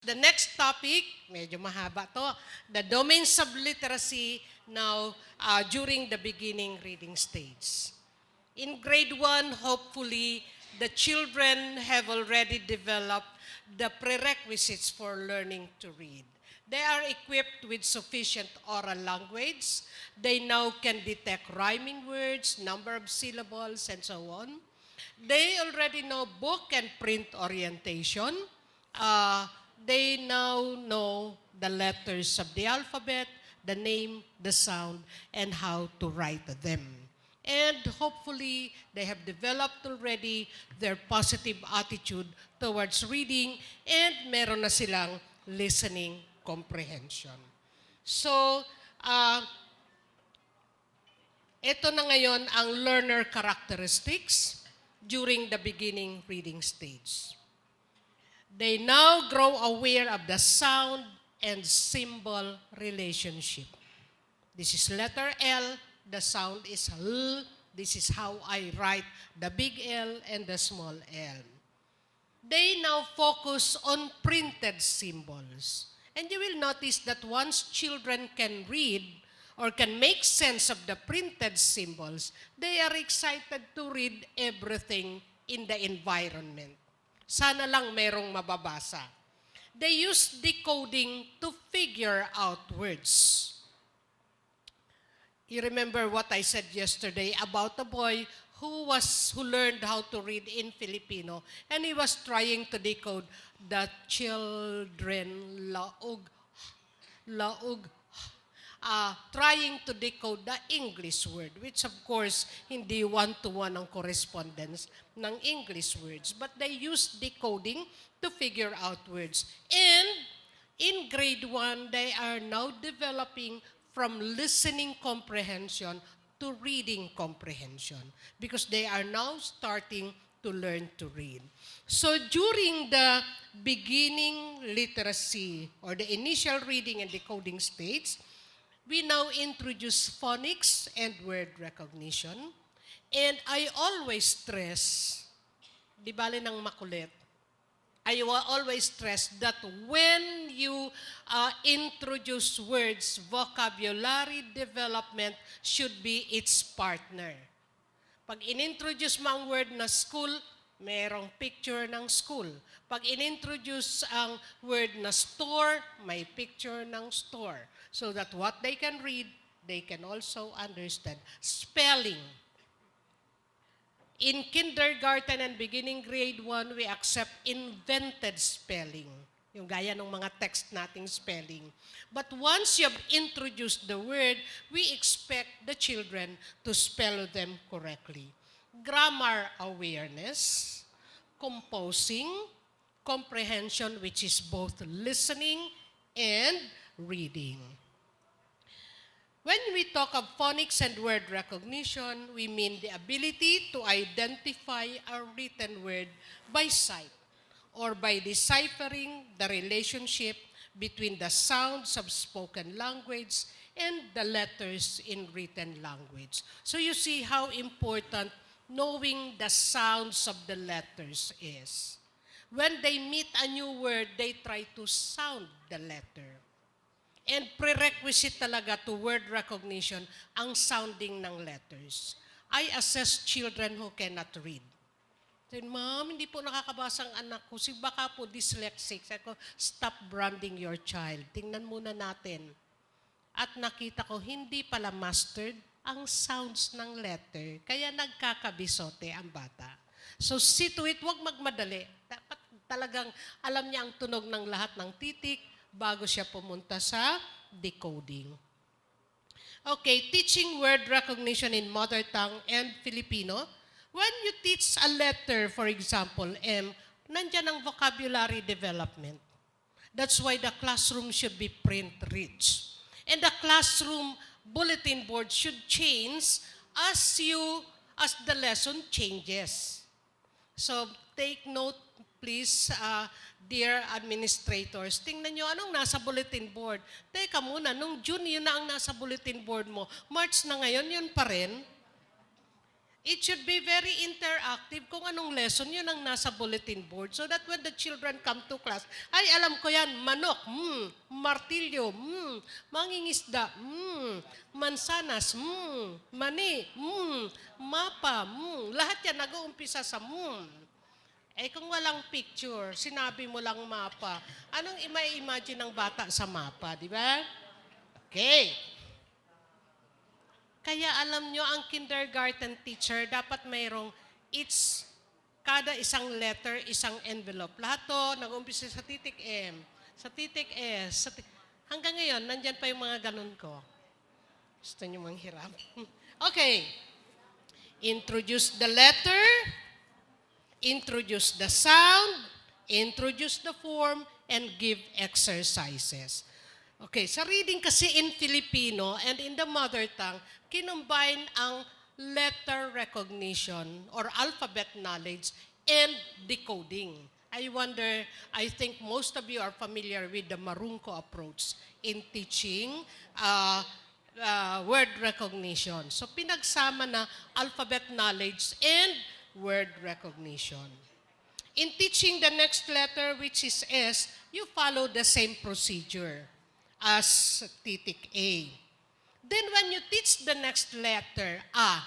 The next topic, medyo mahaba to, the domains of literacy now during the beginning reading stage. In grade 1, hopefully, the children have already developed the prerequisites for learning to read. They are equipped with sufficient oral language. They now can detect rhyming words, number of syllables, and so on. They already know book and print orientation. They now know the letters of the alphabet, the name, the sound, and how to write them. And hopefully, they have developed already their positive attitude towards reading and meron na silang listening comprehension. So, ito na ngayon ang learner characteristics during the beginning reading stage. They now grow aware of the sound and symbol relationship. This is letter L, the sound is L. This is how I write the big L and the small L. They now focus on printed symbols. And you will notice that once children can read or can make sense of the printed symbols, they are excited to read everything in the environment. Sana lang merong mababasa. They use decoding to figure out words. You remember what I said yesterday about a boy who learned how to read in Filipino, and he was trying to decode the children laug, trying to decode the English word, which of course, hindi one-to-one ang correspondence ng English words. But they use decoding to figure out words. And in grade 1, they are now developing from listening comprehension to reading comprehension because they are now starting to learn to read. So during the beginning literacy or the initial reading and decoding stage, we now introduce phonics and word recognition. And I always stress, di bale ng makulit, I will always stress that when you introduce words, vocabulary development should be its partner. Pag inintroduce mo ang word na school, merong picture ng school. Pag inintroduce ang word na store, may picture ng store. So that what they can read, they can also understand. Spelling. In kindergarten and beginning grade 1, we accept invented spelling. Yung gaya ng mga text nating spelling. But once you have introduced the word, we expect the children to spell them correctly. Grammar awareness, composing, comprehension, which is both listening and reading. When we talk of phonics and word recognition, we mean the ability to identify a written word by sight or by deciphering the relationship between the sounds of spoken language and the letters in written language. So you see how important knowing the sounds of the letters is. When they meet a new word, they try to sound the letter. And prerequisite talaga to word recognition ang sounding ng letters. I assess children who cannot read. Sabi, Ma'am, hindi po nakakabasa ang anak ko. Si baka po dyslexic. Sabi ko, stop branding your child. Tingnan muna natin. At nakita ko, hindi pala mastered ang sounds ng letter. Kaya nagkakabisote ang bata. So see to it, huwag magmadali. Dapat talagang alam niya ang tunog ng lahat ng titik, bago siya pumunta sa decoding. Okay, teaching word recognition in mother tongue and Filipino. When you teach a letter, for example, M, nandyan ang vocabulary development. That's why the classroom should be print-rich. And the classroom bulletin board should change as the lesson changes. So take note, please, dear administrators, tingnan nyo anong nasa bulletin board. Teka muna, nung June yun na ang nasa bulletin board mo. March na ngayon, yun pa rin. It should be very interactive kung anong lesson yun ang nasa bulletin board so that when the children come to class, ay alam ko yan, manok, martilyo, mangingisda, mansanas, mani, mapa, lahat yan nag-uumpisa sa Eh kung walang picture, sinabi mo lang mapa, anong ima-imagine ng bata sa mapa, di ba? Okay. Kaya alam nyo, ang kindergarten teacher, dapat mayroong kada isang letter, isang envelope. Lahat to, nag-umpisa sa titik M, sa titik S, hanggang ngayon, nandyan pa yung mga ganun ko. Gusto nyo manghiram? Okay. Introduce the letter, introduce the sound, introduce the form, and give exercises. Okay, sa reading kasi in Filipino and in the mother tongue, kinumbine ang letter recognition or alphabet knowledge and decoding. I think most of you are familiar with the Marunko approach in teaching word recognition. So pinagsama na alphabet knowledge and word recognition. In teaching the next letter, which is S, you follow the same procedure as titik A. Then when you teach the next letter, A,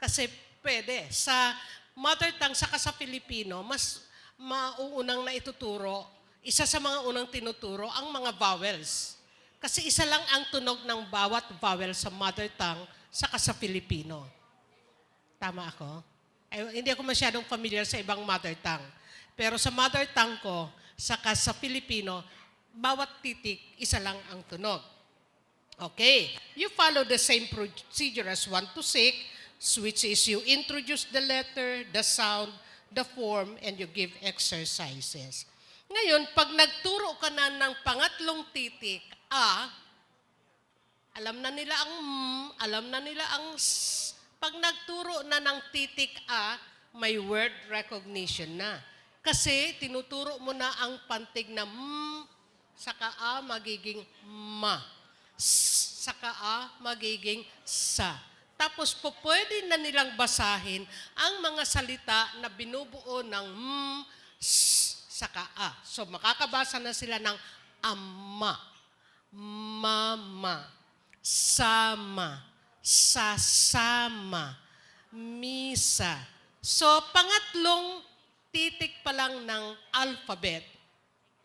kasi pwede, sa mother tongue, saka sa Filipino, mas mauunang na ituturo, isa sa mga unang tinuturo, ang mga vowels. Kasi isa lang ang tunog ng bawat vowel sa mother tongue, saka sa Filipino. Tama ako? Hindi ako masyadong familiar sa ibang mother tongue. Pero sa mother tongue ko, saka sa Filipino, bawat titik, isa lang ang tunog. Okay. You follow the same procedure as 1 to 6, which is you introduce the letter, the sound, the form, and you give exercises. Ngayon, pag nagturo ka na ng pangatlong titik, A, alam na nila ang alam na nila ang S. Pag nagturo na ng titik A, may word recognition na. Kasi tinuturo mo na ang pantig na saka A magiging ma. Saka A magiging sa. Tapos po pwede na nilang basahin ang mga salita na binubuo ng saka A. So makakabasa na sila ng ama, mama, sama, sasama, misa. So pangatlong titik pa lang ng alphabet,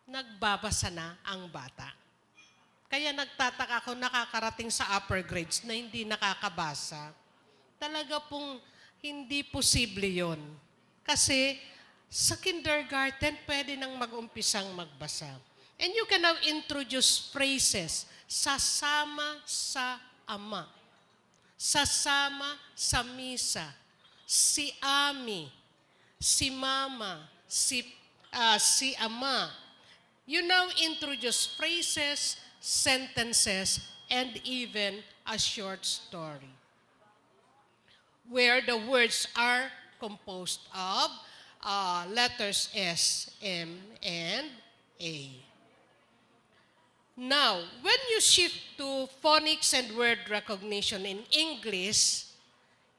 nagbabasa na ang bata. Kaya nagtataka ako nakakarating sa upper grades na hindi nakakabasa. Talaga pong hindi posible yon. Kasi sa kindergarten, pwede nang mag-umpisang magbasa. And you can now introduce phrases. Sasama sa ama. Sasama sa misa. Si Ami. Si Mama. Si Ama. You now introduce phrases, sentences, and even a short story, where the words are composed of letters S, M, and A. Now, when you shift to phonics and word recognition in English,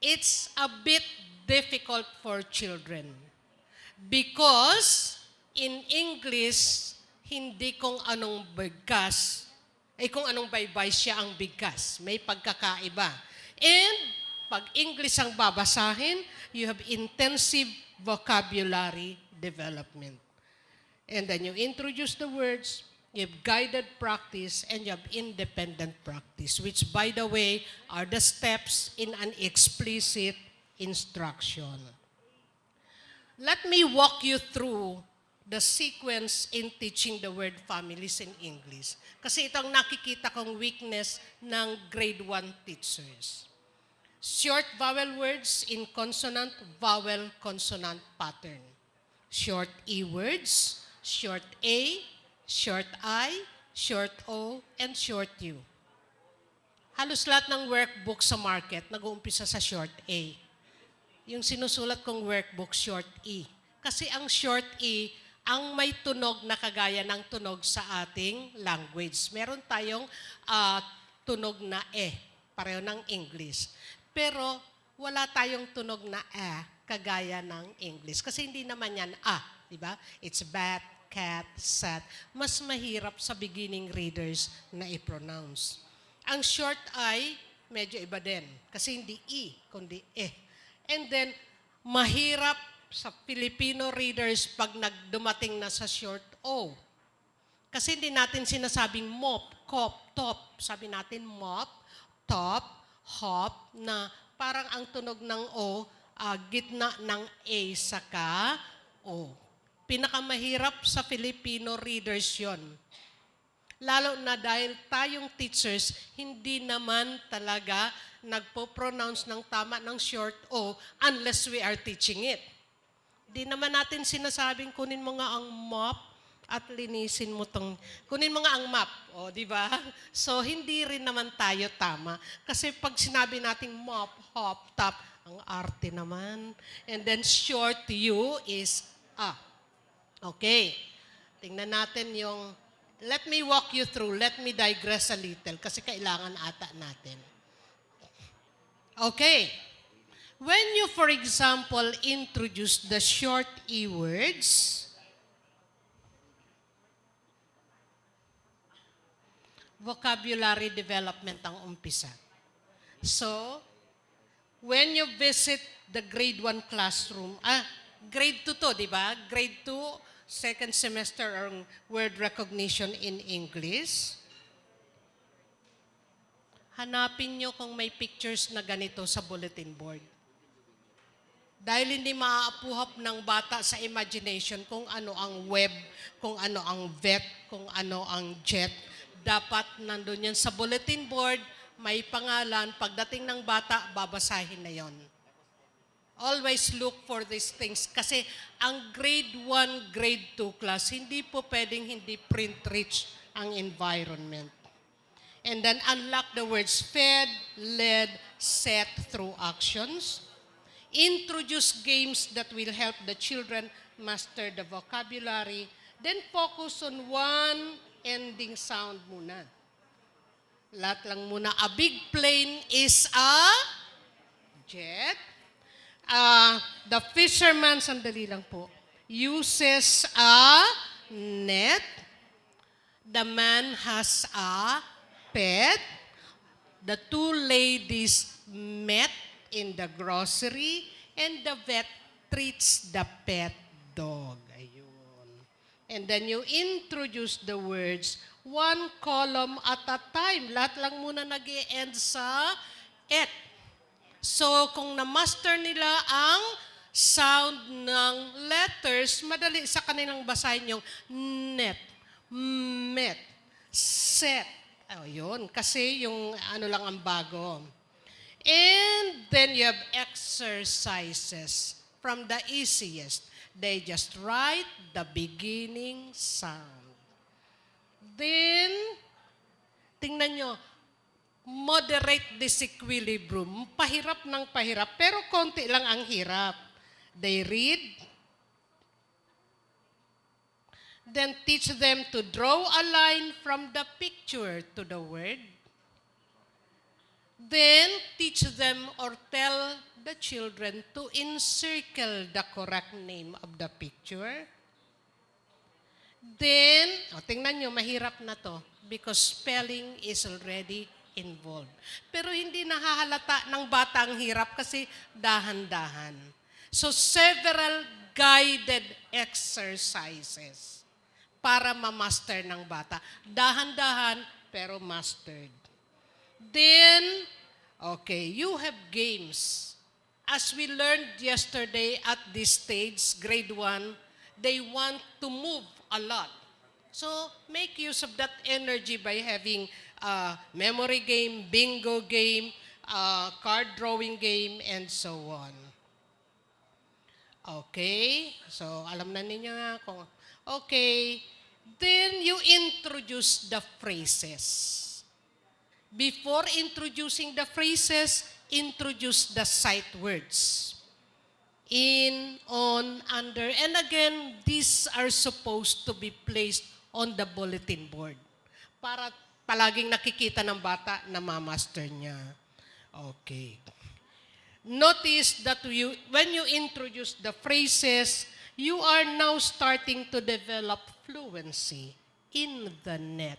it's a bit difficult for children. Because in English, hindi kung anong bigkas, kung anong baybay siya ang bigkas. May pagkakaiba. And pag English ang babasahin, you have intensive vocabulary development. And then you introduce the words, you have guided practice, and you have independent practice, which, by the way, are the steps in an explicit instruction. Let me walk you through the sequence in teaching the word families in English. Kasi ito ang nakikita kong weakness ng grade 1 teachers. Short vowel words in consonant, vowel, consonant pattern. Short E words, short A, short I, short O, and short U. Halos lahat ng workbook sa market nag-uumpisa sa short A. Yung sinusulat kong workbook, short E. Kasi ang short E, ang may tunog na kagaya ng tunog sa ating language. Meron tayong tunog na pareho ng English. Pero wala tayong tunog na kagaya ng English. Kasi hindi naman yan di ba? It's bat, cat, sat. Mas mahirap sa beginning readers na i-pronounce. Ang short I, medyo iba din. Kasi hindi kundi And then, mahirap sa Filipino readers pag nagdumating na sa short O. Kasi hindi natin sinasabing mop, cop, top. Sabi natin mop, top, hop, na parang ang tunog ng O, gitna ng A saka O. Pinakamahirap sa Filipino readers yon. Lalo na dahil tayong teachers, hindi naman talaga nagpo-pronounce ng tama ng short O unless we are teaching it. Di naman natin sinasabing kunin mo nga ang mop at linisin mo kunin mo nga ang map, di ba? So, hindi rin naman tayo tama. Kasi pag sinabi nating mop, hop, top, ang arte naman. And then short U is Okay. Tingnan natin yung, let me walk you through, let me digress a little, kasi kailangan ata natin. Okay. When you, for example, introduce the short E words, vocabulary development ang umpisa. So, when you visit the grade 1 classroom, grade 2 to, di ba? Grade 2, second semester ang word recognition in English. Hanapin nyo kung may pictures na ganito sa bulletin board. Dahil hindi maaapuhap ng bata sa imagination kung ano ang web, kung ano ang vet, kung ano ang jet. Dapat nandun yan sa bulletin board, may pangalan. Pagdating ng bata, babasahin na yon. Always look for these things. Kasi ang grade 1, grade 2 class, hindi po pwedeng hindi print-rich ang environment. And then unlock the words fed, led, set through actions. Introduce games that will help the children master the vocabulary. Then focus on one ending sound muna. Lahat lang muna. A big plane is a jet. The fisherman, sandali lang po, uses a net. The man has a pet. The two ladies met in the grocery, and the vet treats the pet dog. Ayun. And then you introduce the words one column at a time. Lahat lang muna nag-i-end sa et. So, kung na-master nila ang sound ng letters, madali sa kanilang basahin yung net, met, set. Ayun, kasi yung ano lang ang bago. And then you have exercises from the easiest. They just write the beginning sound. Then, tingnan nyo, moderate disequilibrium. Pahirap ng pahirap, pero konti lang ang hirap. They read, then teach them to draw a line from the picture to the word. Then, teach them or tell the children to encircle the correct name of the picture. Then, tingnan nyo, mahirap na to because spelling is already involved. Pero hindi nahahalata ng bata ang hirap kasi dahan-dahan. So, several guided exercises para ma-master ng bata. Dahan-dahan, pero mastered. Then, okay, you have games. As we learned yesterday at this stage, grade 1, they want to move a lot. So, make use of that energy by having memory game, bingo game, card drawing game, and so on. Okay, so alam na ninyo nga kung, okay, then you introduce the phrases. Before introducing the phrases, introduce the sight words. In, on, under. And again, these are supposed to be placed on the bulletin board para palaging nakikita ng bata na ma-master niya. Okay. Notice that when you introduce the phrases, you are now starting to develop fluency. In the net,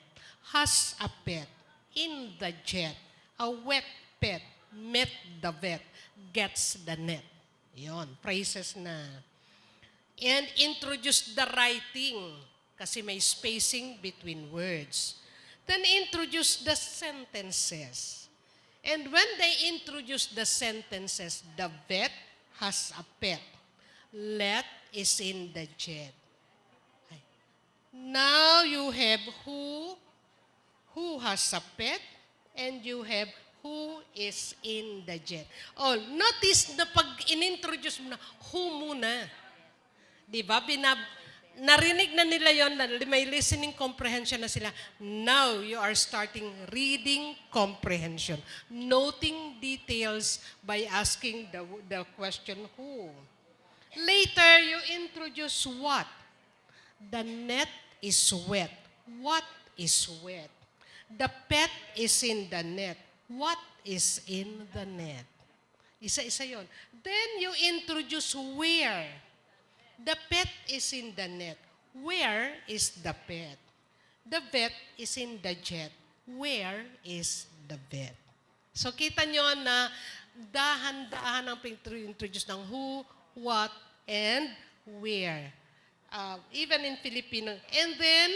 has a pet. In the jet, a wet pet. Met the vet, gets the net. Yon, phrases na. And introduce the writing kasi may spacing between words. Then introduce the sentences. And when they introduce the sentences, the vet has a pet. Let is in the jet. Now you have who has a pet, and you have who is in the jet. Oh, notice na pag inintroduce mo na, who muna. Diba? Narinig na nila yon, may listening comprehension na sila. Now, you are starting reading comprehension. Noting details by asking the question who. Later, you introduce what. The net is wet. What is wet? The pet is in the net. What is in the net? Isa-isa yon. Then, you introduce where. The pet is in the net. Where is the pet? The vet is in the jet. Where is the vet? So kita nyo na dahan-dahan ang introduce ng who, what, and where. Even in Filipino. And then,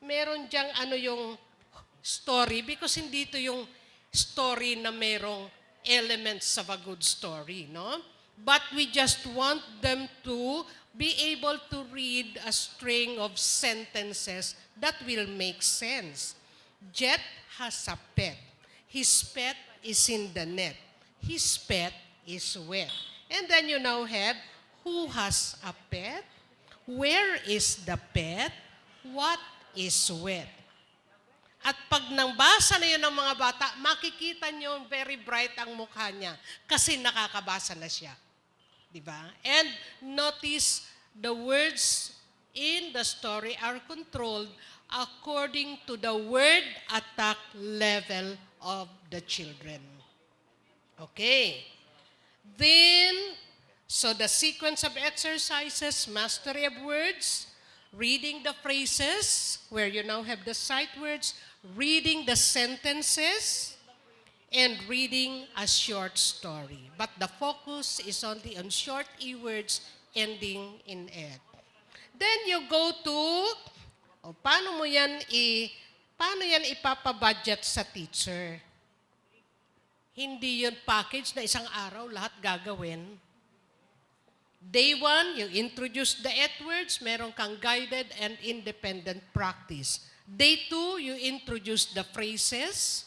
meron dyang yung story because hindi ito yung story na merong elements of a good story, no? But we just want them to be able to read a string of sentences that will make sense. Jet has a pet. His pet is in the net. His pet is wet. And then you now have who has a pet, where is the pet, what is wet. At pag nabasa na yun ng mga bata, makikita nyo very bright ang mukha niya kasi nakakabasa na siya. Diba? And notice the words in the story are controlled according to the word attack level of the children. Okay. Then, so the sequence of exercises, mastery of words, reading the phrases, where you now have the sight words, reading the sentences, and reading a short story. But the focus is only on short e-words ending in ed. Then you go to, paano yan ipapabudget sa teacher? Hindi yun package na isang araw, lahat gagawin. Day 1, you introduce the ed words, meron kang guided and independent practice. Day 2, you introduce the phrases,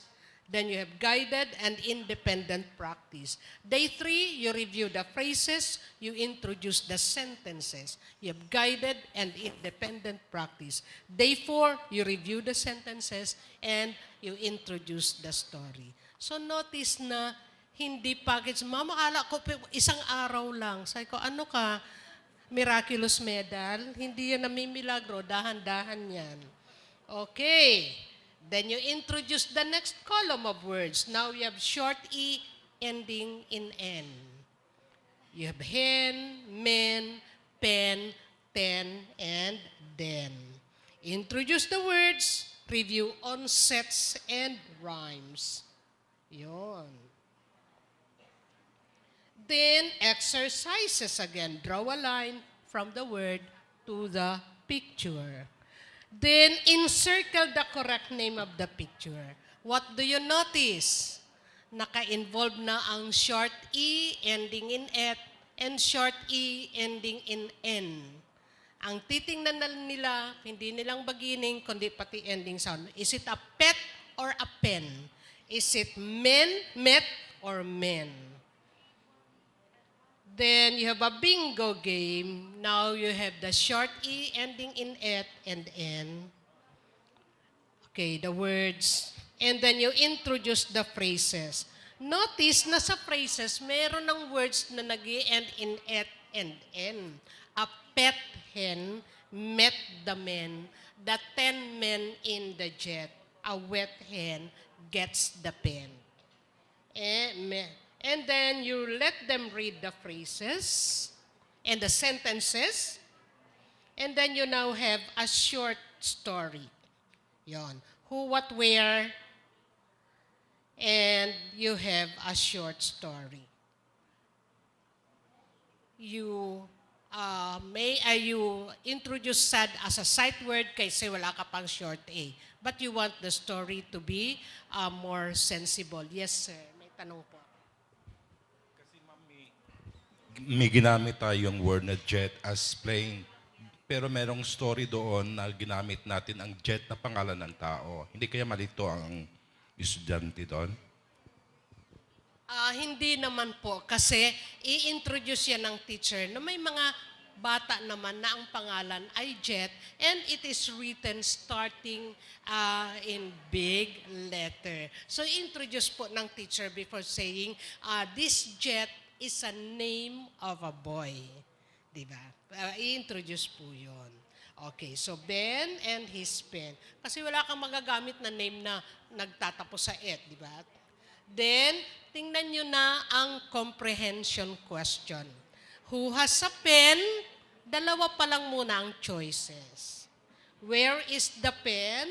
then you have guided and independent practice. Day 3, you review the phrases, you introduce the sentences. You have guided and independent practice. Day 4, you review the sentences and you introduce the story. So notice na hindi package. Mama, akala ko isang araw lang. Sabi ko, ano ka? Miraculous medal? Hindi yan namimilagro. Dahan-dahan yan. Okay. Then you introduce the next column of words. Now you have short E ending in N. You have hen, men, pen, ten, and then. Introduce the words, review onsets and rhymes. Yon. Then exercises again. Draw a line from the word to the picture. Then, encircle the correct name of the picture. What do you notice? Naka-involve na ang short E ending in et and short E ending in N. Ang titingnan nila, hindi nilang beginning, kundi pati ending sound. Is it a pet or a pen? Is it men, met, or men? Then you have a bingo game. Now you have the short E ending in et and N. Okay, the words. And then you introduce the phrases. Notice na sa phrases, meron ng words na nag-i-end in et and N. A pet hen met the men. The 10 men in the jet. A wet hen gets the pen. And then you let them read the phrases and the sentences. And then you now have a short story. Yon. Who, what, where. And you have a short story. You you introduce sad as a sight word kasi wala ka pang short A. But you want the story to be more sensible. Yes, sir. May tanong po. May ginamit tayong word na jet as plane. Pero merong story doon na ginamit natin ang jet na pangalan ng tao. Hindi kaya malito ang estudyante doon? Hindi naman po kasi i-introduce yan ng teacher na may mga bata naman na ang pangalan ay Jet and it is written starting in big letter. So introduce po ng teacher before saying, this Jet is a name of a boy. Diba? I-introduce po yun. Okay, so Ben and his pen. Kasi wala kang magagamit na name na nagtatapos sa et, di ba? Then, tingnan nyo na ang comprehension question. Who has a pen? Dalawa pa lang muna ang choices. Where is the pen?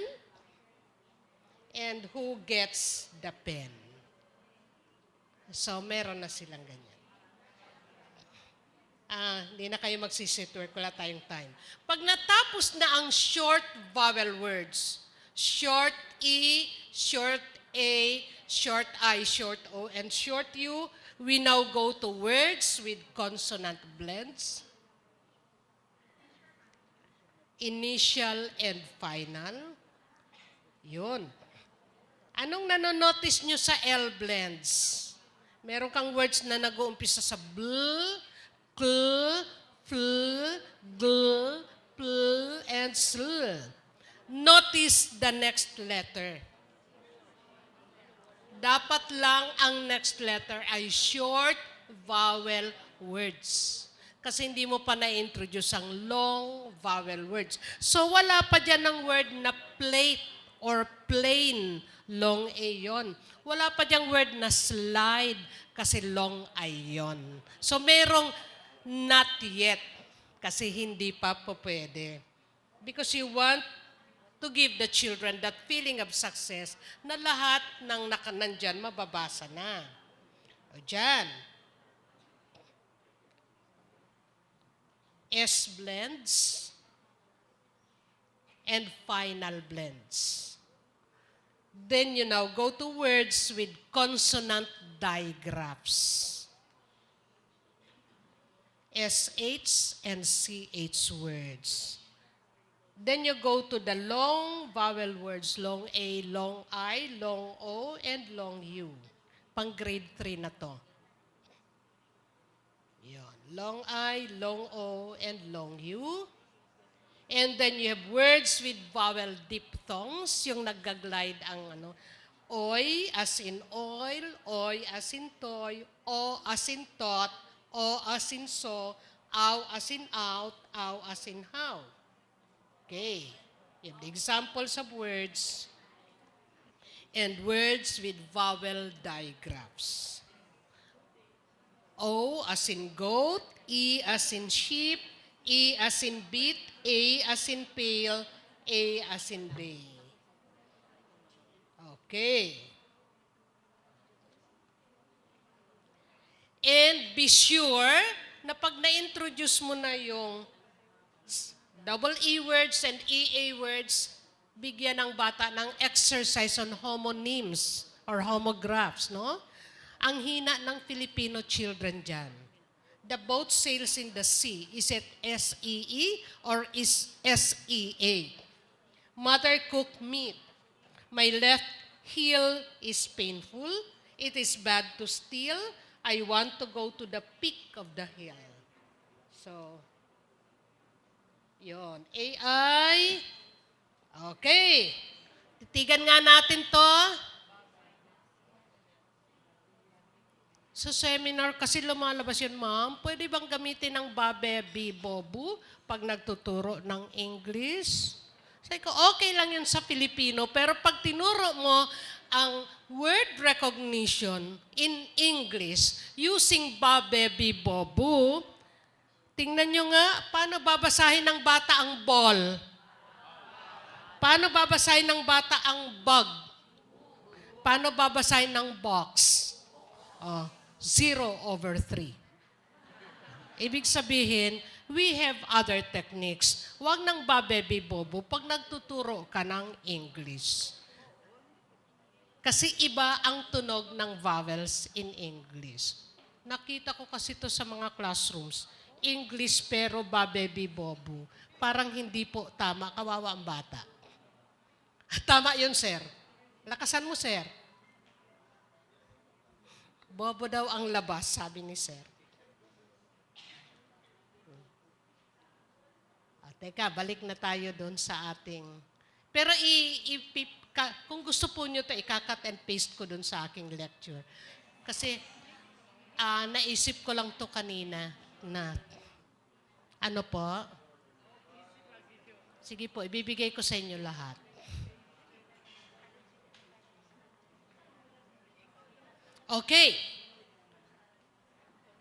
And who gets the pen? So, meron na silang ganyan. Hindi na kayo magsisitwork, wala tayong time. Pag natapos na ang short vowel words, short E, short A, short I, short O, and short U, we now go to words with consonant blends, initial and final. Yun. Anong nanonotice nyo sa L blends? Meron kang words na nag-uumpisa sa bl, kl, fl, gl, pl, and sl. Notice the next letter. Dapat lang ang next letter ay short vowel words. Kasi hindi mo pa na-introduce ang long vowel words. So wala pa dyan ng word na plate or plain, long A yon. Wala pa dyan word na slide kasi long I yon. So merong not yet kasi hindi pa po pwede. Because you want to give the children that feeling of success na lahat ng nandyan mababasa na. O dyan. S blends and final blends. Then you now go to words with consonant digraphs. SH and CH words. Then you go to the long vowel words, long A, long I, long O, and long U. Pang grade 3 na to. Yun. Long I, long O, and long U. And then you have words with vowel diphthongs, yung naggaglide ang oy as in oil, oy as in toy, o as in tot, o as in so, aw as in out, aw as in how. Okay. You have the examples of words and words with vowel digraphs. O as in goat, E as in sheep, E as in beat, A as in pail, A as in bay. Okay. And be sure na pag na-introduce mo na yung double E words and EA words, bigyan ng bata ng exercise on homonyms or homographs, no? Ang hina ng Filipino children dyan. The boat sails in the sea. Is it S-E-E or is S-E-A? Mother cooked meat. My left heel is painful. It is bad to steal. I want to go to the peak of the hill. So, yon. AI. Okay. Titigan nga natin to. Sa seminar, kasi lumalabas yun, ma'am, pwede bang gamitin ng babebi bobu pag nagtuturo ng English? Sabi ko, okay lang yun sa Filipino, pero pag tinuro mo ang word recognition in English using babebi bobu. Tingnan nyo nga, paano babasahin ng bata ang ball? Paano babasahin ng bata ang bug? Paano babasahin ng box? 0/3. Ibig sabihin, we have other techniques. Huwag nang babebi bobo pag nagtuturo ka ng English. Kasi iba ang tunog ng vowels in English. Nakita ko kasi ito sa mga classrooms. English pero babebi bobo. Parang hindi po tama, kawawa ang bata. Tama yun, sir. Lakasan mo, sir. Bobo daw ang labas, sabi ni sir. Teka, balik na tayo doon sa ating... Pero kung gusto po nyo ito, ikakat and paste ko doon sa aking lecture. Kasi naisip ko lang to kanina na ano po? Sige po, ibibigay ko sa inyo lahat. Okay.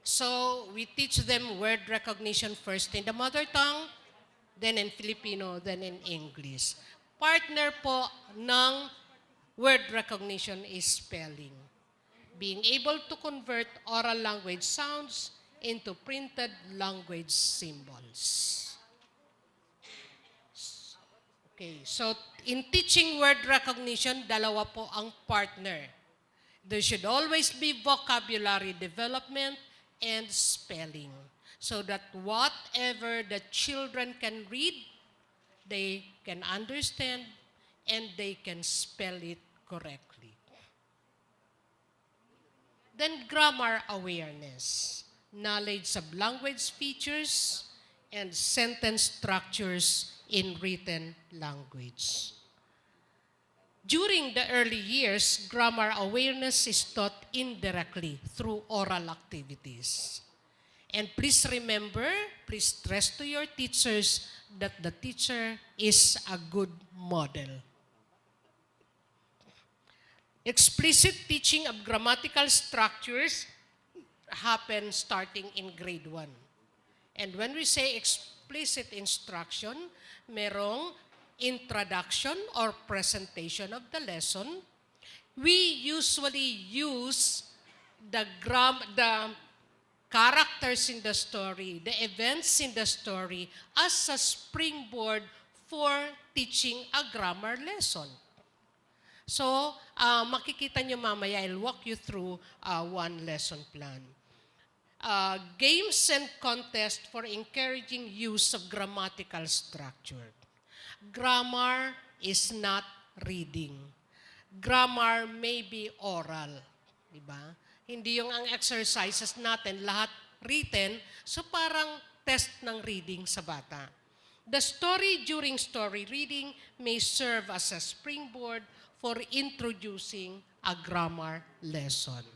So, we teach them word recognition first in the mother tongue, then in Filipino, then in English. Partner po ng word recognition is spelling. Being able to convert oral language sounds into printed language symbols. Okay, so in teaching word recognition, dalawa po ang partner. There should always be vocabulary development and spelling so that whatever the children can read, they can understand and they can spell it correctly. Then grammar awareness, knowledge of language features and sentence structures in written language. During the early years, grammar awareness is taught indirectly through oral activities. And please remember, please stress to your teachers that the teacher is a good model. Explicit teaching of grammatical structures happen starting in grade 1. And when we say explicit instruction, merong introduction or presentation of the lesson. We usually use the characters in the story, the events in the story as a springboard for teaching a grammar lesson. So, makikita nyo mamaya, I'll walk you through one lesson plan. Games and contests for encouraging use of grammatical structure. Grammar is not reading. Grammar may be oral. Diba? Hindi yung ang exercises natin, lahat written, so parang test ng reading sa bata. The story during story reading may serve as a springboard for introducing a grammar lesson.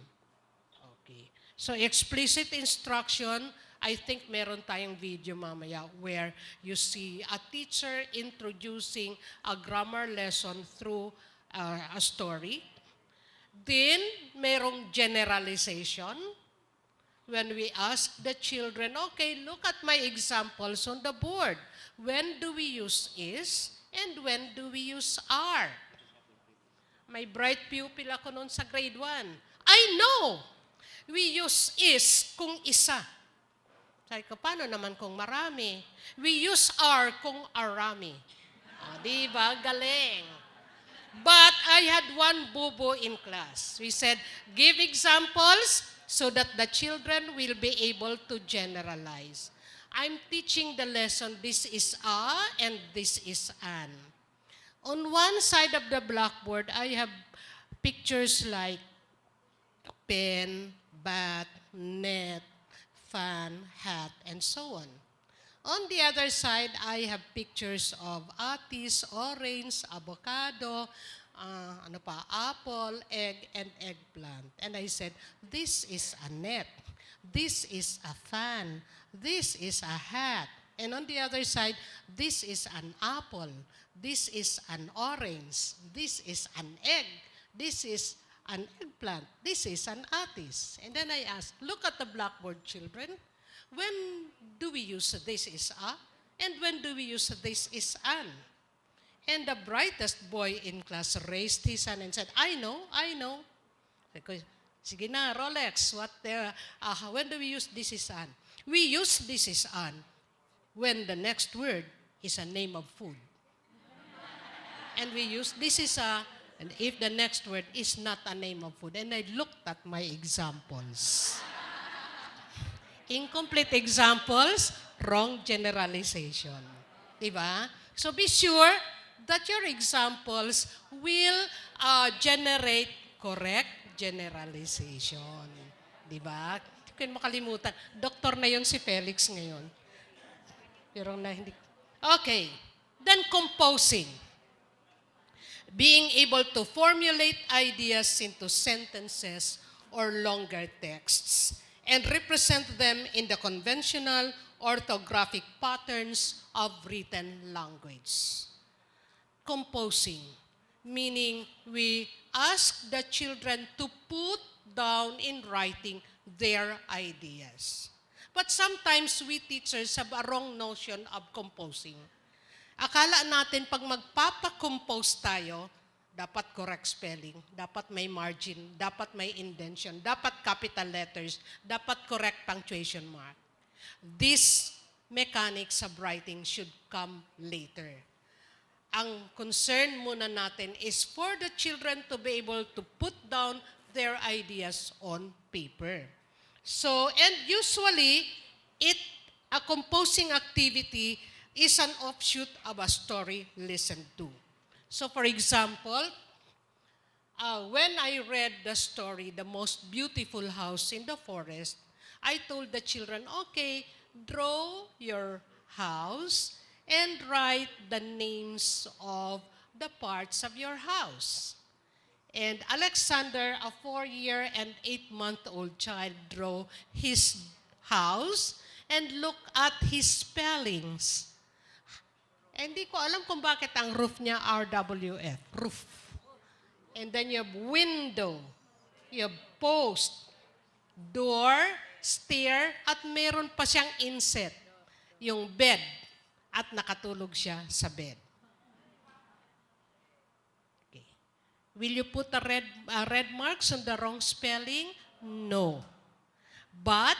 Okay. So explicit instruction, I think meron tayong video mamaya where you see a teacher introducing a grammar lesson through a story. Then, merong generalization when we ask the children, okay, look at my examples on the board. When do we use is and when do we use are? May bright pupil ako noon sa grade 1. I know! We use is kung isa. Sabi ko, paano naman kung marami? We use are kung arami. Diba? Galing. But I had one bubo in class. We said, give examples so that the children will be able to generalize. I'm teaching the lesson, this is a and this is an. On one side of the blackboard, I have pictures like pen, bat, net, fan, hat, and so on. On the other side, I have pictures of atis, orange, avocado, apple, egg, and eggplant. And I said, this is a net. This is a fan. This is a hat. And on the other side, this is an apple. This is an orange. This is an egg. This is an eggplant. This is an atis. And then I asked, look at the blackboard, children. When do we use this is a? And when do we use this is an? And the brightest boy in class raised his hand and said, I know. Sige na, Rolex, when do we use this is an? We use this is an when the next word is a name of food. And we use this is a, and if the next word is not a name of food. And I looked at my examples. Incomplete examples, wrong generalization. Diba? So be sure that your examples will generate correct generalization. Diba? Hindi ko makalimutan. Doktor na yon si Felix ngayon. Pero na hindi. Okay. Then composing. Being able to formulate ideas into sentences or longer texts and represent them in the conventional orthographic patterns of written language. Composing, meaning we ask the children to put down in writing their ideas. But sometimes we teachers have a wrong notion of composing. Akala natin pag magpapakompose tayo, dapat correct spelling, dapat may margin, dapat may indentation, dapat capital letters, dapat correct punctuation mark. These mechanics of writing should come later. Ang concern muna natin is for the children to be able to put down their ideas on paper. So, and usually, a composing activity is an offshoot of a story listened to. So for example, when I read the story, The Most Beautiful House in the Forest, I told the children, okay, draw your house and write the names of the parts of your house. And Alexander, a 4-year and 8-month-old child, drew his house and look at his spellings. Hindi ko alam kung bakit ang roof niya RWF, roof. And then you have window, you have post, door, stair, at meron pa siyang inset, yung bed, at nakatulog siya sa bed. Okay. Will you put a red marks on the wrong spelling? No. But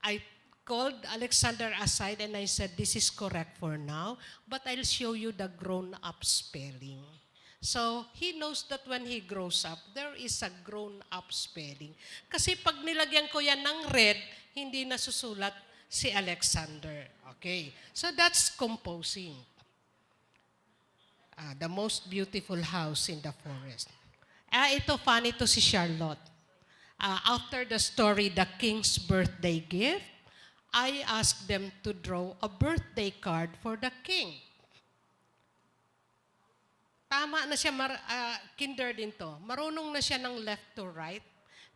I called Alexander aside and I said, this is correct for now, but I'll show you the grown-up spelling. So, he knows that when he grows up, there is a grown-up spelling. Kasi pag nilagyan ko yan ng red, hindi nasusulat si Alexander. Okay. So, that's composing. The Most Beautiful House in the Forest. Ito, funny to si Charlotte. After the story, The King's Birthday Gift, I asked them to draw a birthday card for the king. Tama na siya, kinder din to. Marunong na siya ng left to right,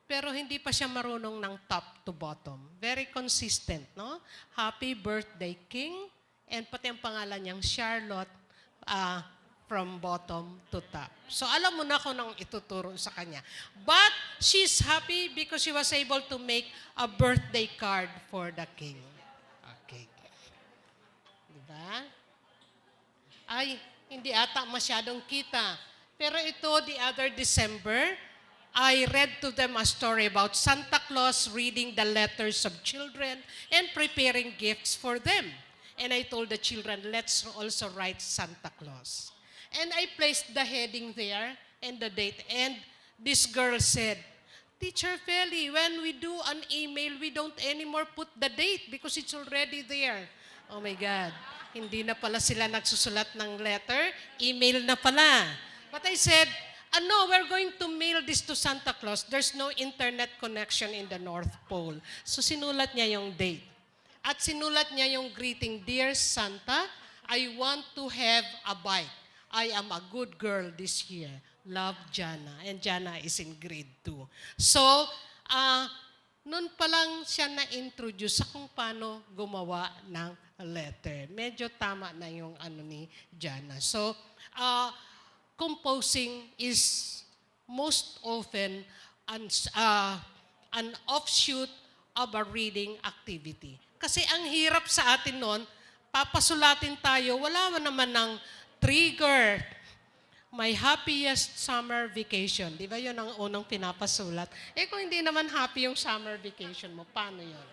pero hindi pa siya marunong ng top to bottom. Very consistent, no? Happy birthday, king, and pati ang pangalan niyang Charlotte, from bottom to top. So alam mo na kung nang ituturo sa kanya. But she's happy because she was able to make a birthday card for the king. Okay. Diba? Ay, hindi ata masyadong kita. Pero ito, the other December, I read to them a story about Santa Claus reading the letters of children and preparing gifts for them. And I told the children, let's also write Santa Claus. And I placed the heading there and the date. And this girl said, Teacher Feli, when we do an email, we don't anymore put the date because it's already there. Oh my God. Hindi na pala sila nagsusulat ng letter, email na pala. But I said, no, we're going to mail this to Santa Claus. There's no internet connection in the North Pole. So sinulat niya yung date. At sinulat niya yung greeting, Dear Santa, I want to have a bike. I am a good girl this year. Love, Jana. And Jana is in grade 2. So, noon pa lang siya na-introduce sa kung paano gumawa ng letter. Medyo tama na yung ni Jana. So, composing is most often an offshoot of a reading activity. Kasi ang hirap sa atin noon, papasulatin tayo, wala naman ng trigger. My happiest summer vacation. Di ba yun ang unang pinapasulat? Eh kung hindi naman happy yung summer vacation mo, paano yun?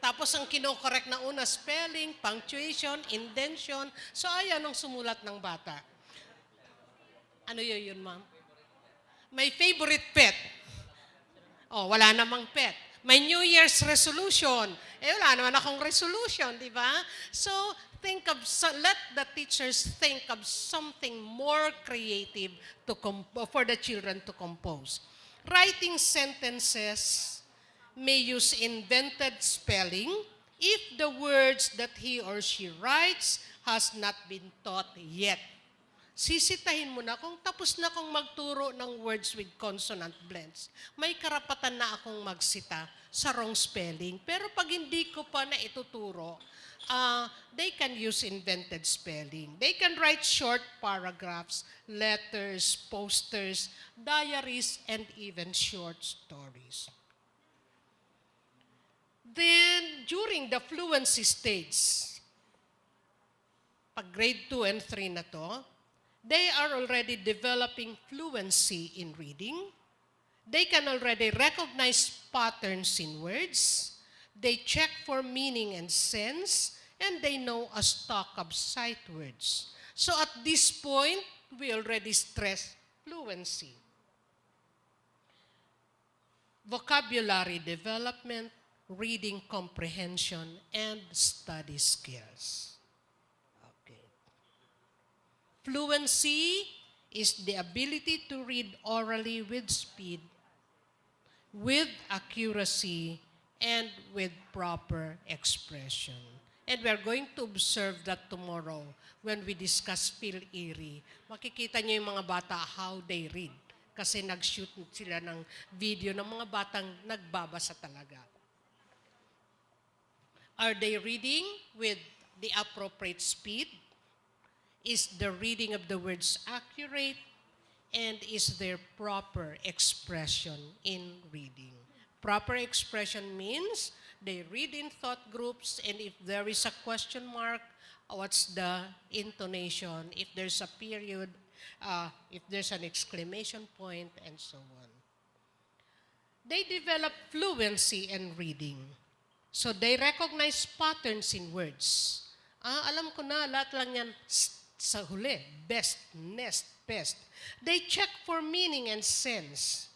Tapos ang kinokorek na una, spelling, punctuation, indentation. So ayan ang sumulat ng bata. Ano yun, ma'am? My favorite pet. Oh, wala namang pet. My New Year's resolution. Eh, wala naman akong resolution, di ba? So, let the teachers think of something more creative for the children to compose. Writing sentences may use invented spelling if the words that he or she writes has not been taught yet. Sisitahin mo na kung tapos na akong magturo ng words with consonant blends. May karapatan na akong magsita sa wrong spelling. Pero pag hindi ko pa na ituturo, they can use invented spelling. They can write short paragraphs, letters, posters, diaries, and even short stories. Then, during the fluency stage, pag grade 2 and 3 na to, they are already developing fluency in reading. They can already recognize patterns in words. They check for meaning and sense, and they know a stock of sight words. So at this point, we already stress fluency. Vocabulary development, reading comprehension, and study skills. Fluency is the ability to read orally with speed, with accuracy, and with proper expression. And we are going to observe that tomorrow when we discuss Phil-Erie. Makikita niyo yung mga bata how they read. Kasi nag-shoot sila ng video ng mga batang nagbabasa talaga. Are they reading with the appropriate speed? Is the reading of the words accurate? And is there proper expression in reading? Proper expression means they read in thought groups, and if there is a question mark, what's the intonation? If there's a period, if there's an exclamation point, and so on. They develop fluency in reading. So they recognize patterns in words. Alam ko na, lahat lang yan sa huli, best, nest, best. They check for meaning and sense.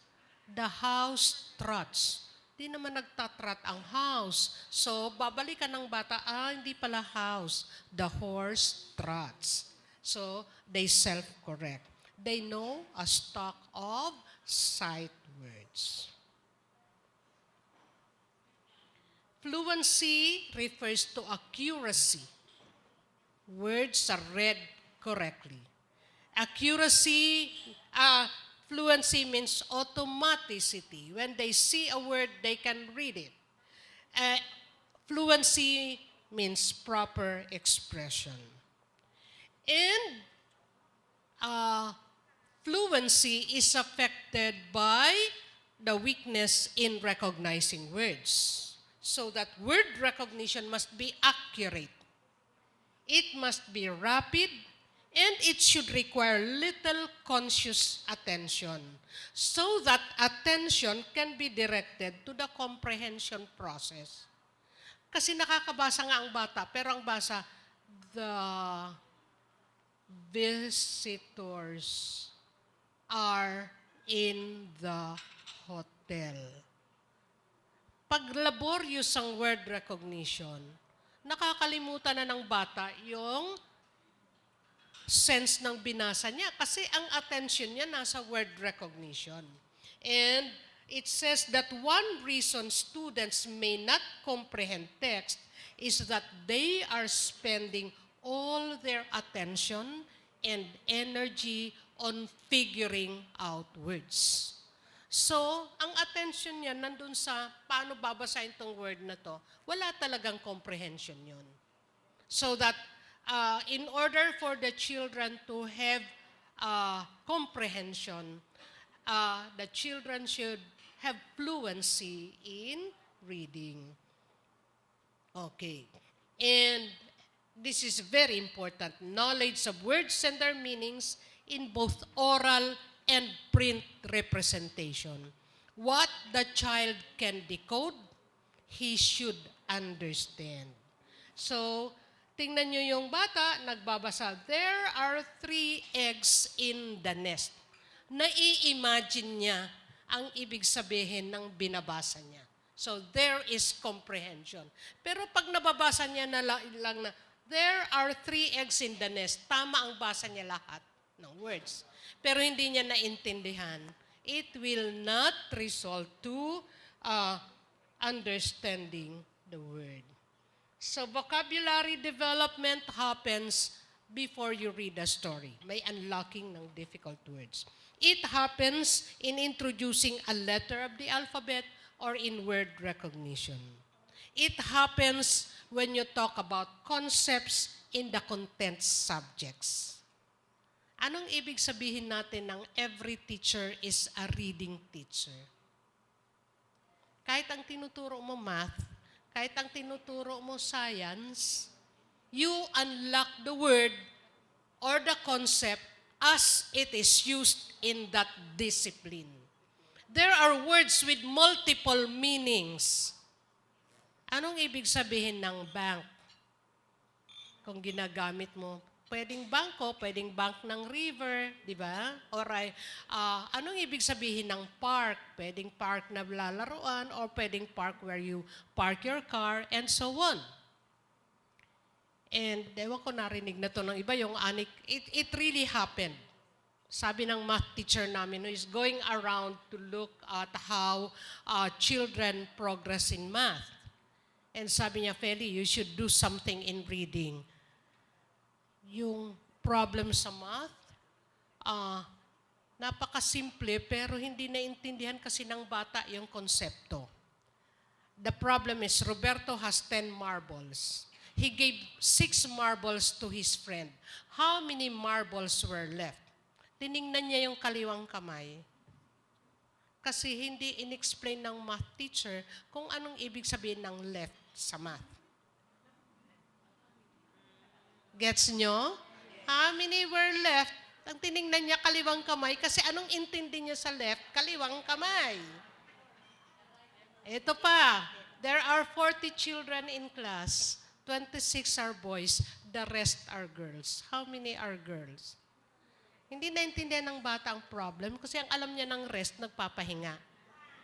The house trots. Di naman nagtatrat ang house. So, babalikan ng bata, hindi pala house. The horse trots. So, they self-correct. They know a stock of sight words. Fluency refers to accuracy. Words are read correctly. Accuracy, fluency means automaticity. When they see a word, they can read it. Fluency means proper expression. And fluency is affected by the weakness in recognizing words. So that word recognition must be accurate. It must be rapid, and it should require little conscious attention so that attention can be directed to the comprehension process. Kasi nakakabasa nga ang bata, pero ang basa, the visitors are in the hotel. Pag laborious ang word recognition, nakakalimutan na ng bata yung sense ng binasa niya kasi ang attention niya nasa word recognition. And it says that one reason students may not comprehend text is that they are spending all their attention and energy on figuring out words. So, ang attention niya nandun sa paano babasahin tong word na to, wala talagang comprehension yun. So that in order for the children to have comprehension. The children should have fluency in reading. Okay. And this is very important. Knowledge of words and their meanings in both oral and print representation. What the child can decode, he should understand. So, tingnan nyo yung bata, nagbabasa, there are 3 eggs in the nest. Nai-imagine niya ang ibig sabihin ng binabasa niya. So, there is comprehension. Pero pag nababasa niya na lang na, there are 3 eggs in the nest, tama ang basa niya lahat ng words. Pero hindi niya naintindihan, it will not result to understanding the word. So, vocabulary development happens before you read a story. May unlocking ng difficult words. It happens in introducing a letter of the alphabet or in word recognition. It happens when you talk about concepts in the content subjects. Anong ibig sabihin natin ng every teacher is a reading teacher? Kahit ang tinuturo mo math, kahit ang tinuturo mo science, you unlock the word or the concept as it is used in that discipline. There are words with multiple meanings. Anong ibig sabihin ng bank? Kung ginagamit mo, pwedeng bangko, pwedeng bank ng river, di ba? Or anong ibig sabihin ng park? Pwedeng park na lalaruan or pwedeng park where you park your car and so on. And ewan ko narinig na to ng iba, yung anik, it really happened. Sabi ng math teacher namin who is going around to look at how children progress in math. And sabi niya, Feli, you should do something in reading. Yung problem sa math, napakasimple pero hindi naintindihan kasi ng bata yung konsepto. The problem is Roberto has 10 marbles. He gave 6 marbles to his friend. How many marbles were left? Tiningnan niya yung kaliwang kamay. Kasi hindi in-explain ng math teacher kung anong ibig sabihin ng left sa math. Gets nyo? How many were left? Ang tiningnan niya kaliwang kamay kasi anong intindi niya sa left? Kaliwang kamay. Ito pa, there are 40 children in class. 26 are boys, the rest are girls. How many are girls? Hindi naintindihan ng bata ang problem kasi ang alam niya ng rest, nagpapahinga.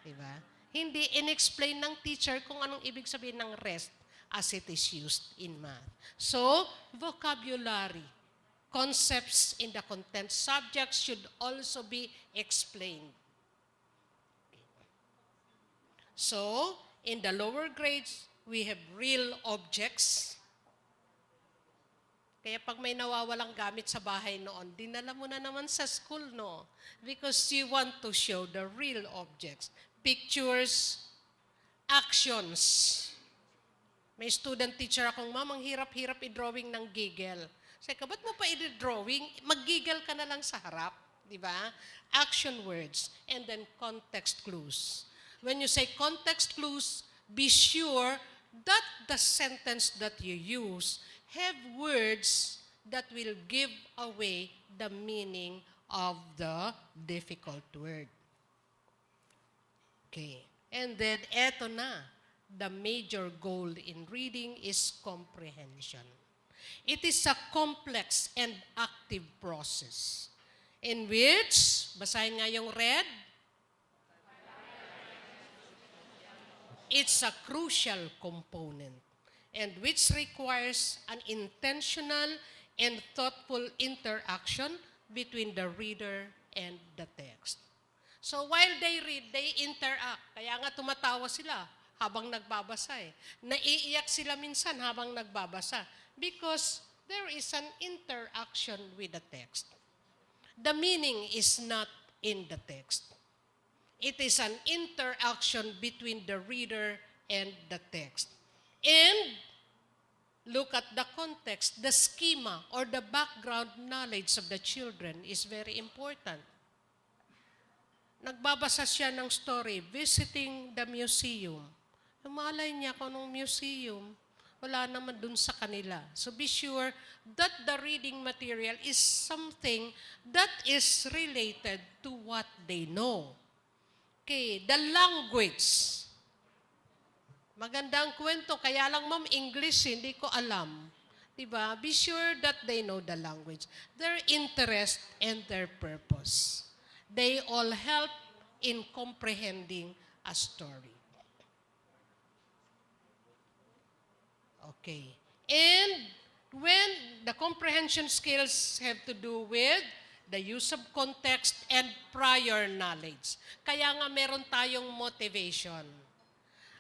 Diba? Hindi in-explain ng teacher kung anong ibig sabihin ng rest as it is used in math. So, vocabulary, concepts in the content subjects should also be explained. So, in the lower grades, we have real objects. Kaya pag may nawawalang gamit sa bahay noon, dinala mo na naman sa school, no? Because you want to show the real objects. Pictures, actions. May student teacher akong, Ma'am, ang hirap-hirap i-drawing ng giggle. Sabi ko, ba't mo pa i-drawing? Mag-giggle ka na lang sa harap. Di ba? Action words. And then context clues. When you say context clues, be sure that the sentence that you use have words that will give away the meaning of the difficult word. Okay. And then, eto na. The major goal in reading is comprehension. It is a complex and active process in which, basahin nga yung red, it's a crucial component and which requires an intentional and thoughtful interaction between the reader and the text. So while they read, they interact. Kaya nga tumatawa sila habang nagbabasa eh. Naiiyak sila minsan habang nagbabasa because there is an interaction with the text. The meaning is not in the text. It is an interaction between the reader and the text. And look at the context, the schema, or the background knowledge of the children is very important. Nagbabasa siya ng story, visiting the museum. Malay niya kung anong museum, wala naman dun sa kanila. So be sure that the reading material is something that is related to what they know. Okay, the language. Magandang kwento, kaya lang ma'am, English, hindi ko alam. Diba? Be sure that they know the language, their interest, and their purpose. They all help in comprehending a story. Okay. And when the comprehension skills have to do with the use of context and prior knowledge. Kaya nga meron tayong motivation.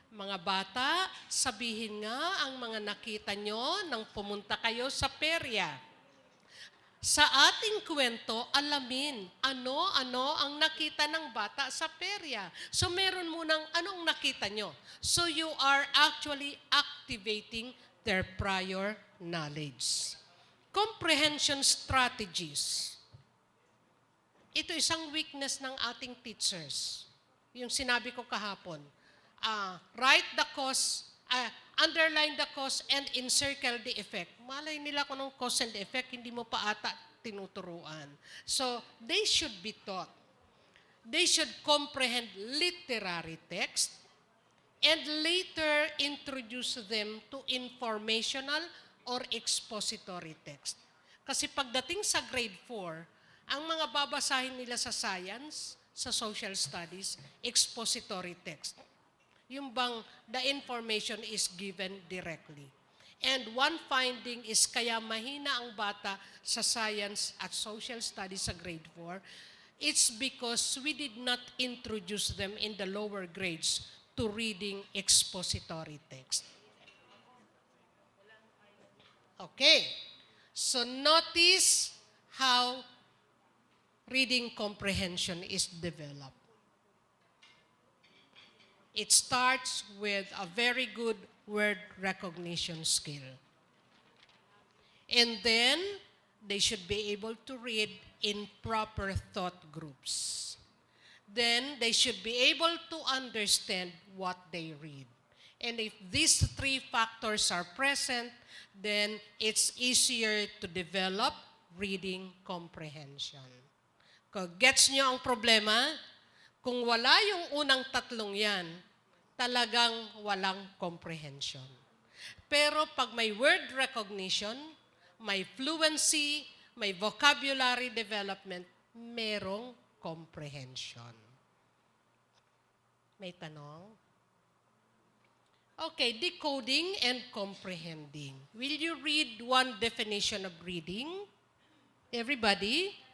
Mga bata, sabihin nga ang mga nakita nyo nang pumunta kayo sa perya. Sa ating kwento, alamin ano-ano ang nakita ng bata sa perya. So meron munang anong nakita nyo. So you are actually activating their prior knowledge. Comprehension strategies. Ito isang weakness ng ating teachers. Yung sinabi ko kahapon. Write the cause, underline the cause and encircle the effect. Malay nila kung anong cause and effect, hindi mo pa ata tinuturuan. So, they should be taught. They should comprehend literary text and later introduce them to informational or expository text. Kasi pagdating sa grade 4, ang mga babasahin nila sa science, sa social studies, expository text. Yung bang the information is given directly. And one finding is kaya mahina ang bata sa science at social studies sa grade 4, it's because we did not introduce them in the lower grades to reading expository text. Okay. So notice how reading comprehension is developed. It starts with a very good word recognition skill. And then, they should be able to read in proper thought groups. Then, they should be able to understand what they read. And if these three factors are present, then it's easier to develop reading comprehension. Gets nyo ang problema? Kung wala yung unang tatlong yan, talagang walang comprehension. Pero pag may word recognition, may fluency, may vocabulary development, merong comprehension. May tanong? Okay, decoding and comprehending. Will you read one definition of reading? Everybody?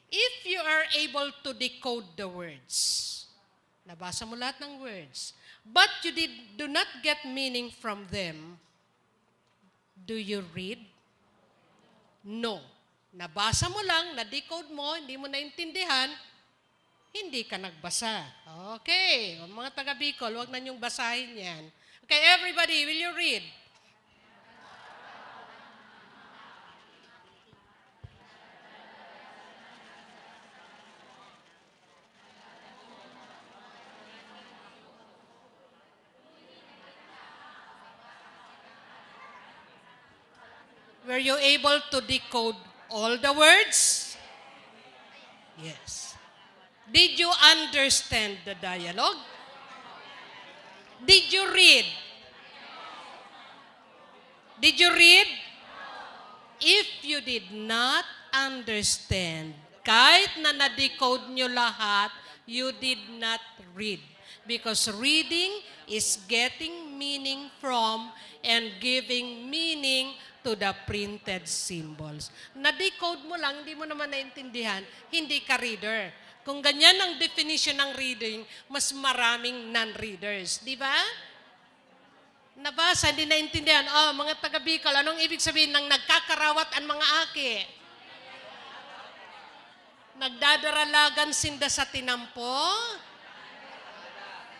If you are able to decode the words, nabasa mo lahat ng words, but you do not get meaning from them, do you read? No. Nabasa mo lang, na-decode mo, hindi mo naintindihan, hindi ka nagbasa. Okay, mga taga-Bicol, huwag na niyong basahin yan. Okay, everybody, will you read? Were you able to decode all the words? Yes. Did you understand the dialogue? Did you read? Did you read? If you did not understand, kahit na na-decode nyo lahat, you did not read. Because reading is getting meaning from and giving meaning to the printed symbols. Na-decode mo lang, hindi mo naman naintindihan, hindi ka reader. Kung ganyan ang definition ng reading, mas maraming non-readers. Di ba? Nabasa, hindi naintindihan. Oh, mga taga-Bicol, anong ibig sabihin ng nagkakarawat ang mga aki? Nagdadaralagan sinda sa tinampo?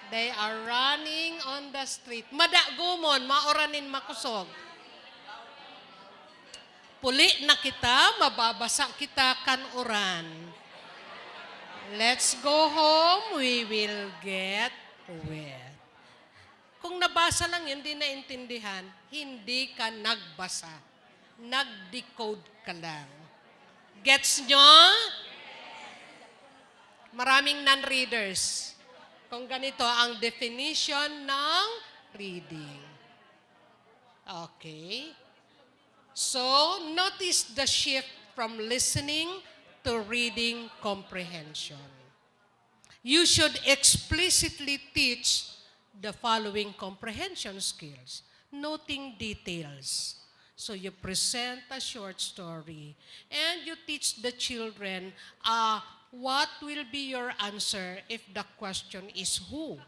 They are running on the street. Madagumon, maoranin makusog. Puli na kita, mababasa kita kan oran. Let's go home, we will get wet. Kung nabasa lang yun, hindi naintindihan, hindi ka nagbasa. Nag-decode ka lang. Gets nyo? Maraming non-readers. Kung ganito ang definition ng reading. Okay. So, notice the shift from listening to reading comprehension. You should explicitly teach the following comprehension skills. Noting details. So you present a short story and you teach the children what will be your answer if the question is who,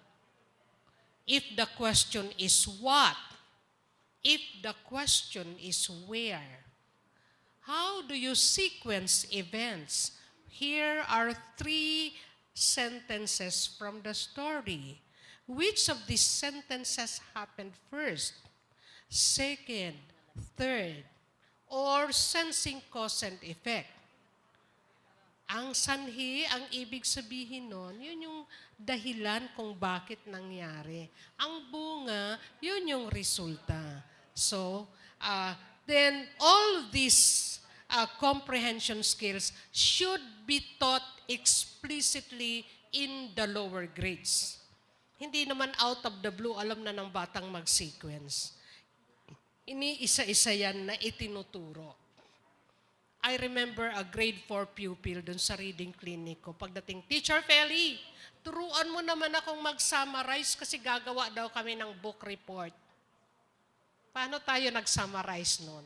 if the question is what, if the question is where. How do you sequence events? Here are 3 sentences from the story. Which of these sentences happened first, second, third, or sensing cause and effect? Ang sanhi, ang ibig sabihin nun, yun yung dahilan kung bakit nangyari. Ang bunga, yun yung resulta. So, then all these comprehension skills should be taught explicitly in the lower grades. Hindi naman out of the blue, alam na ng batang mag-sequence. Iniisa-isa yan na itinuturo. I remember a grade 4 pupil dun sa reading clinic ko. Pagdating, Teacher Feli, turuan mo naman akong mag-summarize kasi gagawa daw kami ng book report. Paano tayo nag-summarize nun?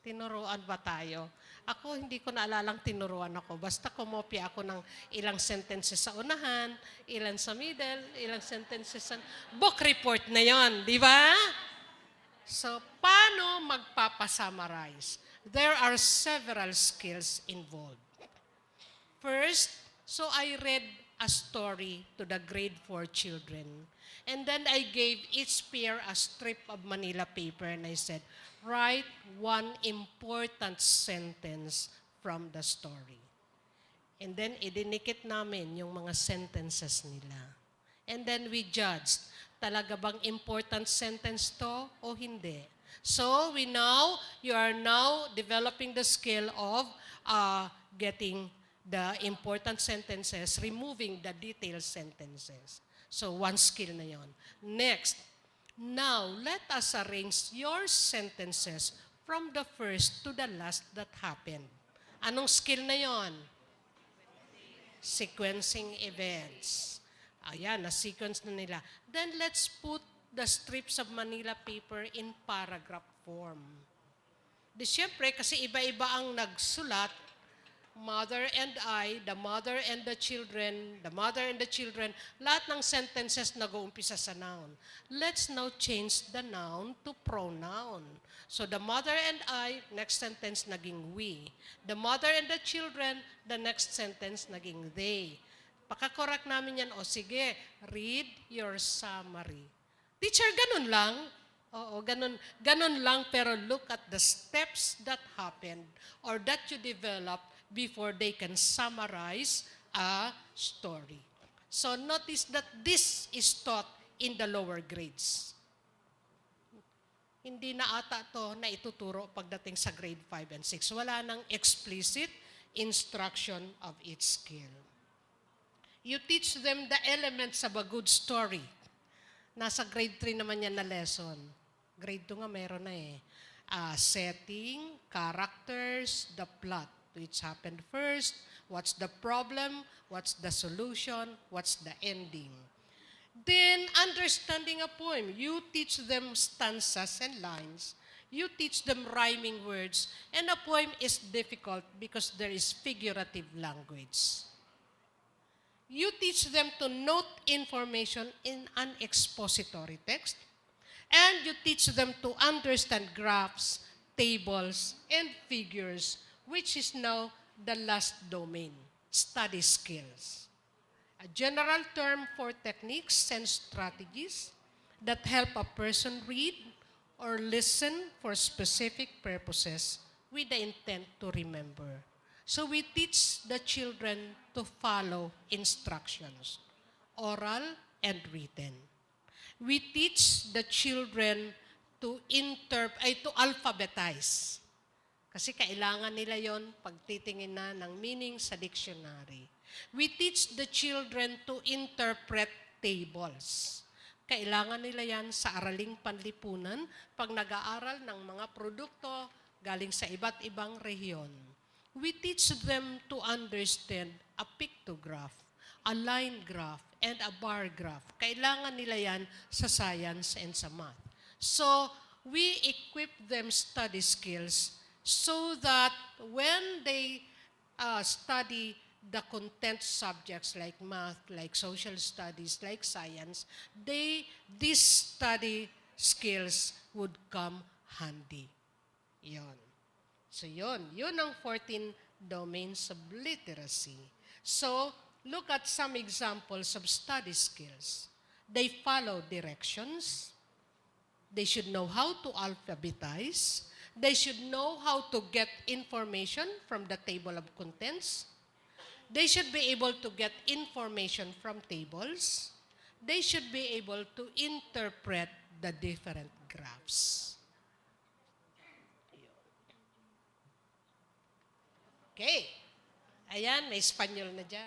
Tinuruan ba tayo? Ako, hindi ko naalalang tinuruan ako. Basta kumopya ako ng ilang sentences sa unahan, ilan sa middle, ilang sentences sa... Book report na yon, di ba? So, paano magpapasummarize? There are several skills involved. First, so I read a story to the grade 4 children. And then I gave each pair a strip of Manila paper and I said, write one important sentence from the story. And then idinikit namin yung mga sentences nila. And then we judged, talaga bang important sentence to o hindi? So you are now developing the skill of getting the important sentences, removing the detailed sentences. So one skill na yon. Next, now let us arrange your sentences from the first to the last that happened. Anong skill na yon? Sequencing events. Ayan, na-sequence na nila. Then let's put the strips of Manila paper in paragraph form. Di syempre, kasi iba-iba ang nagsulat, mother and I, the mother and the children, lahat ng sentences nag-uumpisa sa noun. Let's now change the noun to pronoun. So the mother and I, next sentence naging we. The mother and the children, the next sentence naging they. Pakakorek namin yan, o sige, read your summary. Teacher, ganun lang. Oo, ganun lang, pero look at the steps that happened or that you developed before they can summarize a story. So notice that this is taught in the lower grades. Hindi na ata to na ituturo pagdating sa grade 5 and 6. Wala nang explicit instruction of each skill. You teach them the elements of a good story. Nasa grade 3 naman yan na lesson. Grade 2 nga meron na eh. Setting, characters, the plot. Which happened first, what's the problem, what's the solution, what's the ending. Then, understanding a poem, you teach them stanzas and lines. You teach them rhyming words. And a poem is difficult because there is figurative language. You teach them to note information in an expository text. And you teach them to understand graphs, tables, and figures, which is now the last domain, study skills. a general term for techniques and strategies that help a person read or listen for specific purposes with the intent to remember. So we teach the children to follow instructions, oral and written. We teach the children to alphabetize. Kasi kailangan nila yon pagtitingin na ng meaning sa dictionary. We teach the children to interpret tables. Kailangan nila yan sa araling panlipunan pag nag-aaral ng mga produkto galing sa iba't ibang rehiyon. We teach them to understand a pictograph, a line graph, and a bar graph. Kailangan nila yan sa science and sa math. So, we equip them study skills so that when they study the content subjects like math, like social studies, like science, these study skills would come handy. Yon. So yun ang 14 domains of literacy. So, look at some examples of study skills. They follow directions. They should know how to alphabetize. They should know how to get information from the table of contents. They should be able to get information from tables. They should be able to interpret the different graphs. Okay. Ayan, may Espanyol na dyan.